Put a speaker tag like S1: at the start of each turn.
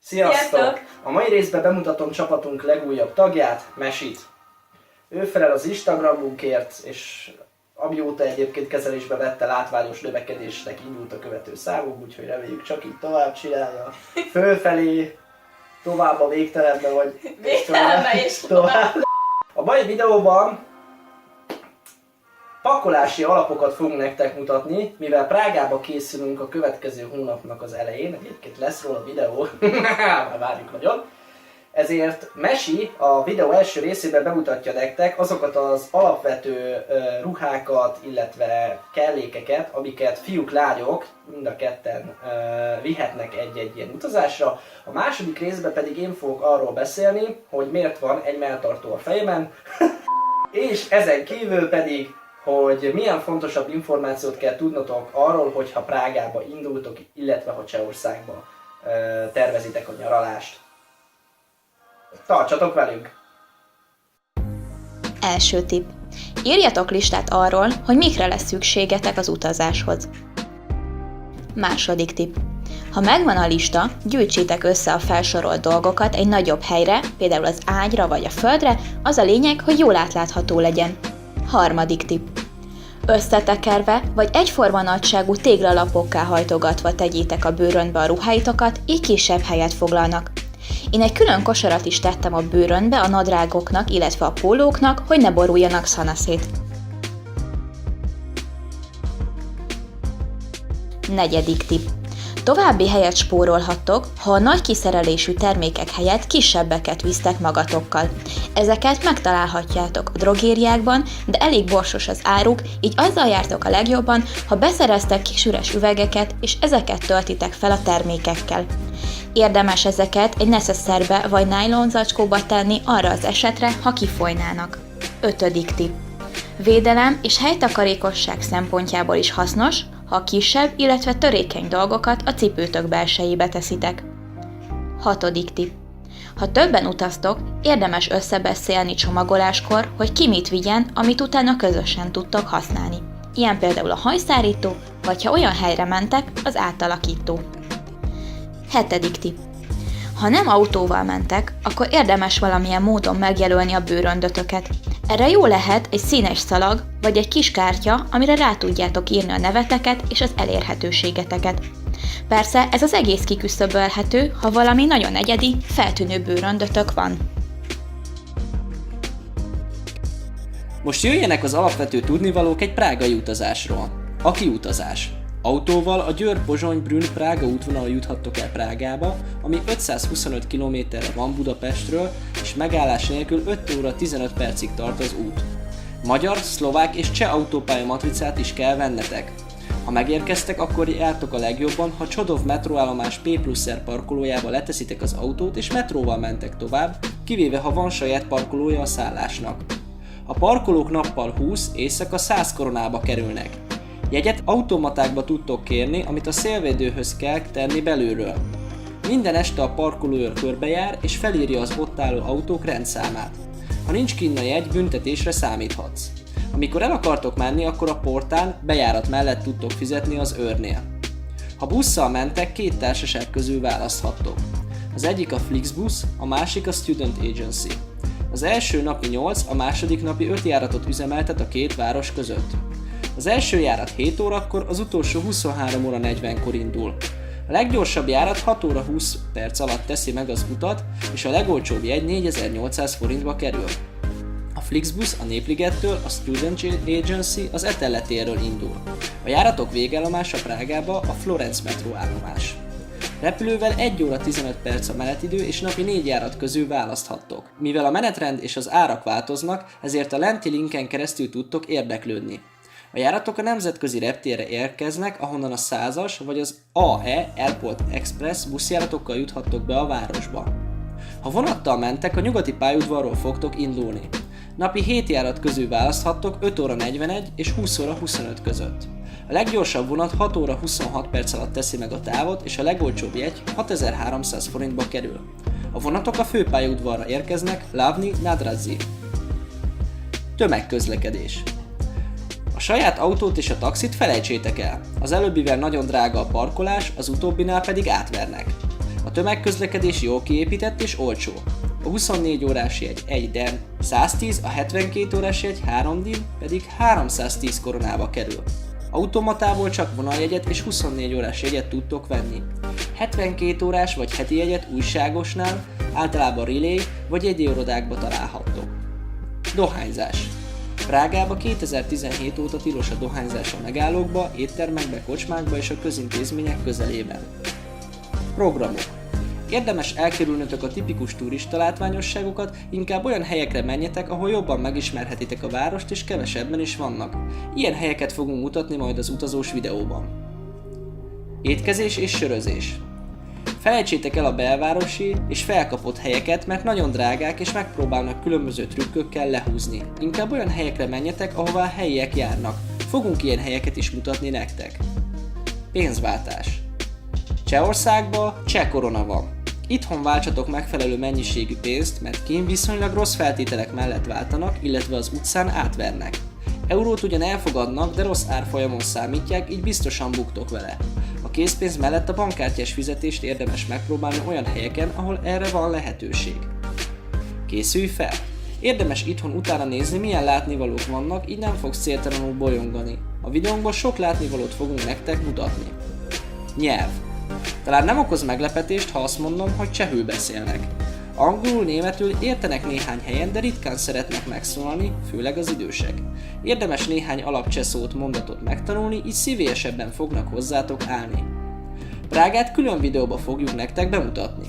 S1: Sziasztok! A mai részben bemutatom csapatunk legújabb tagját, Mesit. Ő felel az Instagramunkért, és amióta egyébként kezelésbe vette, látványos növekedésnek indult a követő számunk, úgyhogy reméljük csak így tovább csinálja. Fölfelé, tovább a végtelenbe, vagy
S2: végtelenbe és tovább.
S1: A mai videóban pakolási alapokat fogunk nektek mutatni, mivel Prágába készülünk a következő hónapnak az elején, egyébként lesz róla videó, már várjuk nagyon. Ezért Mesi a videó első részében bemutatja nektek azokat az alapvető ruhákat, illetve kellékeket, amiket fiúk, lányok mind a ketten vihetnek egy-egy ilyen utazásra. A második részben pedig én fogok arról beszélni, hogy miért van egy melltartó a fejemen, és ezen kívül pedig hogy milyen fontosabb információt kell tudnotok arról, hogyha Prágába indultok, illetve ha Csehországba tervezitek a nyaralást. Tartsatok velünk!
S2: Első tipp. Írjatok listát arról, hogy mikre lesz szükségetek az utazáshoz. Második tipp. Ha megvan a lista, gyűjtsétek össze a felsorolt dolgokat egy nagyobb helyre, például az ágyra vagy a földre, az a lényeg, hogy jól átlátható legyen. Harmadik tipp. Összetekerve vagy egyforma nagyságú téglalapokká hajtogatva tegyétek a bőröntbe a ruháitokat, így kisebb helyet foglalnak. Én egy külön kosarat is tettem a bőröntbe a nadrágoknak, illetve a pólóknak, hogy ne boruljanak szanaszét. Negyedik tipp. További helyet spórolhattok, ha a nagy kiszerelésű termékek helyett kisebbeket visztek magatokkal. Ezeket megtalálhatjátok a drogériákban, de elég borsos az áruk, így azzal jártok a legjobban, ha beszereztek kis üres üvegeket, és ezeket töltitek fel a termékekkel. Érdemes ezeket egy neszesszerbe vagy nylon zacskóba tenni arra az esetre, ha kifolynának. Ötödik tipp. Védelem és helytakarékosság szempontjából is hasznos, ha a kisebb, illetve törékeny dolgokat a cipőtök belsejébe teszitek. Hatodik tipp. Ha többen utaztok, érdemes összebeszélni csomagoláskor, hogy ki mit vigyen, amit utána közösen tudtok használni. Ilyen például a hajszárító, vagy ha olyan helyre mentek, az átalakító. Hetedik tipp. Ha nem autóval mentek, akkor érdemes valamilyen módon megjelölni a bőröndötöket. Erre jó lehet egy színes szalag, vagy egy kis kártya, amire rá tudjátok írni a neveteket és az elérhetőségeteket. Persze ez az egész kiküszöbölhető, ha valami nagyon egyedi, feltűnő bőröndötök van.
S3: Most jöjjenek az alapvető tudnivalók egy prágai utazásról. A kiutazás. Autóval a Győr-Pozsony-Brünn-Prága útvonalon juthattok el Prágába, ami 525 km-re van Budapestről, és megállás nélkül 5 óra 15 percig tart az út. Magyar, szlovák és cseh autópálya matricát is kell vennetek. Ha megérkeztek, akkor jártok a legjobban, ha Csodov metróállomás P+R parkolójába leteszitek az autót és metróval mentek tovább, kivéve ha van saját parkolója a szállásnak. A parkolók nappal 20, éjszaka 100 koronába kerülnek. Jegyet automatákba tudtok kérni, amit a szélvédőhöz kell tenni belülről. Minden este a parkolóőr körbejár és felírja az ott álló autók rendszámát. Ha nincs kinn a jegy, büntetésre számíthatsz. Amikor el akartok menni, akkor a portán bejárat mellett tudtok fizetni az őrnél. Ha busszal mentek, két társaság közül választhattok. Az egyik a Flixbus, a másik a Student Agency. Az első napi 8, a második napi 5 járatot üzemeltet a két város között. Az első járat 7 órakor, az utolsó 23 óra 40-kor indul. A leggyorsabb járat 6 óra 20 perc alatt teszi meg az utat, és a legolcsóbb jegy 4800 forintba kerül. A Flixbus a Népligettől, a Student Agency az Etele térről indul. A járatok végállomása Prágába a Florence metróállomás. Repülővel 1 óra 15 perc a menetidő, és napi 4 járat közül választhattok. Mivel a menetrend és az árak változnak, ezért a lenti linken keresztül tudtok érdeklődni. A járatok a nemzetközi reptérre érkeznek, ahonnan a 100-as vagy az AE Airport Express buszjáratokkal juthattok be a városba. Ha vonattal mentek, a nyugati pályaudvarról fogtok indulni. Napi 7 járat közül választhattok 5 óra 41 és 20 óra 25 között. A leggyorsabb vonat 6 óra 26 perc alatt teszi meg a távot, és a legolcsóbb jegy 6300 forintba kerül. A vonatok a főpályaudvarra érkeznek, Lavny Nadradzi. Tömegközlekedés. A saját autót és a taxit felejtsétek el. Az előbbivel nagyon drága a parkolás, az utóbbinál pedig átvernek. A tömegközlekedés jól kiépített és olcsó. A 24 órás jegy 1 den 110, a 72 órás jegy 3 din pedig 310 koronába kerül. Automatából csak vonaljegyet és 24 órás jegyet tudtok venni. 72 órás vagy heti jegyet újságosnál, általában relay vagy jegyirodákba találhattok. Dohányzás. Prágában 2017 óta tilos a dohányzás a megállókba, éttermekbe, kocsmákba és a közintézmények közelében. Programok. Érdemes elkerülnötök a tipikus turista látványosságokat, inkább olyan helyekre menjetek, ahol jobban megismerhetitek a várost és kevesebben is vannak. Ilyen helyeket fogunk mutatni majd az utazós videóban. Étkezés és sörözés. Felejtsétek el a belvárosi és felkapott helyeket, mert nagyon drágák és megpróbálnak különböző trükkökkel lehúzni. Inkább olyan helyekre menjetek, ahová a helyiek járnak. Fogunk ilyen helyeket is mutatni nektek. Pénzváltás. Csehországban cseh korona van. Itthon váltsatok megfelelő mennyiségű pénzt, mert kint viszonylag rossz feltételek mellett váltanak, illetve az utcán átvernek. Eurót ugyan elfogadnak, de rossz árfolyamon számítják, így biztosan buktok vele. A készpénz mellett a bankkártyás fizetést érdemes megpróbálni olyan helyeken, ahol erre van lehetőség. Készülj fel! Érdemes itthon utána nézni, milyen látnivalók vannak, így nem fogsz céltalanul bolyongani. A videónkban sok látnivalót fogunk nektek mutatni. Nyelv. Talán nem okoz meglepetést, ha azt mondom, hogy csehül beszélnek. Angolul, németül értenek néhány helyen, de ritkán szeretnek megszólalni, főleg az idősek. Érdemes néhány alapcsehszót, mondatot megtanulni, így szívélyesebben fognak hozzátok állni. Prágát külön videóba fogjuk nektek bemutatni.